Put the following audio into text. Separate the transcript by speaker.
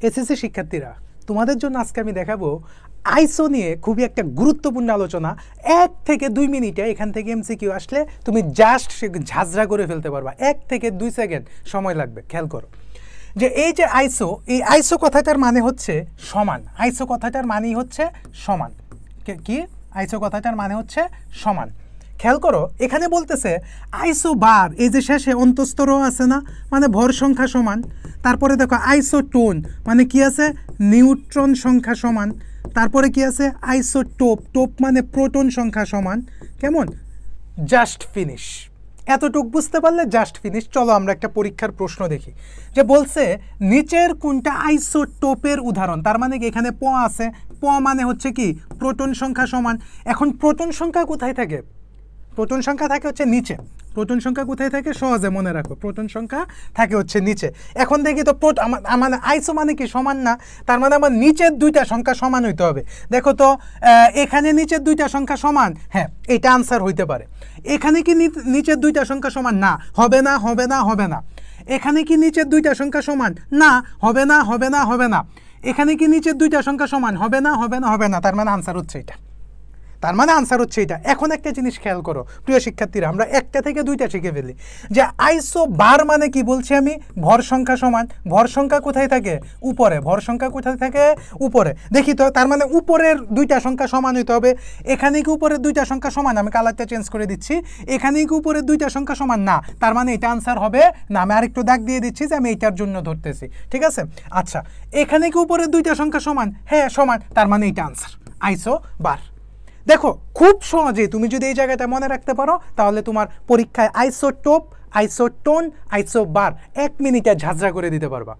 Speaker 1: SSC শিক্ষার্থীরা, তোমাদের জন্য আজকে আমি দেখাবো আইসো নিয়ে খুবই একটা গুরুত্বপূর্ণ আলোচনা। 1 থেকে 2 মিনিটে এখান থেকে এমসিকিউ আসলে তুমি জাস্ট ঝাঁঝরা করে ফেলতে পারবা। 1 থেকে 2 সেকেন্ড সময় লাগবে। খেয়াল করো যে এই যে আইসো, এই আইসো কথাটার মানে হচ্ছে সমান। আইসো কথাটার মানেই হচ্ছে সমান। কি আইসো কথাটার মানে হচ্ছে সমান। খেয়াল করো এখানে বলতেছে আইসো বার, এই যে শেষে অন্তস্তর আছে না, মানে ভর সংখ্যা সমান। তারপরে দেখো আইসোটোন মানে কি আছে, নিউট্রন সংখ্যা সমান। তারপরে কি আছে আইসোটোপ, টোপ মানে প্রোটন সংখ্যা সমান। কেমন? Just finish. এতটুক বুঝতে পারলে জাস্ট ফিনিশ। চলো আমরা একটা পরীক্ষার প্রশ্ন দেখি। যে বলছে নিচের কোনটা আইসোটোপের উদাহরণ। তার মানে কি এখানে প আছে, প মানে হচ্ছে কি প্রোটন সংখ্যা সমান। এখন প্রোটন সংখ্যা কোথায় থাকে? প্রোটন সংখ্যা থাকে হচ্ছে নিচে। প্রোটন সংখ্যা কোথায় থাকে? সহজে মনে রাখো, প্রোটন সংখ্যা থাকে হচ্ছে নিচে। এখন দেখি তো আমার আইসো মানে কি সমান না, তার মানে আমার নিচের দুইটা সংখ্যা সমান হইতে হবে। দেখো তো এখানে নিচের দুইটা সংখ্যা সমান, হ্যাঁ এটা আনসার হইতে পারে। এখানে কি নিচের দুইটা সংখ্যা সমান? না, হবে না, হবে না, হবে না। এখানে কি নিচের দুইটা সংখ্যা সমান? না, হবে না, হবে না, হবে না। এখানে কি নিচের দুইটা সংখ্যা সমান? হবে না, হবে না, হবে না। তার মানে আনসার হচ্ছে এটা। তার মানে আনসার হচ্ছে এটা। এখন একটা জিনিস খেয়াল করো প্রিয় শিক্ষার্থীরা, আমরা একটা থেকে দুইটা শিখে ফেলি। যে আইসো বার মানে কি বলছি আমি? ভর সংখ্যা সমান। ভর সংখ্যা কোথায় থাকে? উপরে। ভর সংখ্যা কোথায় থাকে? উপরে। দেখি তো, তার মানে উপরের দুইটা সংখ্যা সমান হইতে হবে। এখানে কি উপরের দুইটা সংখ্যা সমান? আমি কালারটা চেঞ্জ করে দিচ্ছি। এখানে কি উপরের দুইটা সংখ্যা সমান? না, তার মানে এটা আনসার হবে না। আমি আরেকটু দাগ দিয়ে দিচ্ছি যে আমি এইটার জন্য ধরতেছি, ঠিক আছে? আচ্ছা, এখানে কি উপরের দুইটা সংখ্যা সমান? হ্যাঁ সমান, তার মানে এটা আনসার আইসো বার। দেখো খুব সহজে তুমি যদি এই জায়গাটা মনে রাখতে পারো, তাহলে তোমার পরীক্ষায় আইসোটোপ, আইসোটোন, আইসো বার 1 মিনিটে ঝাঁঝরা করে দিতে পারবা।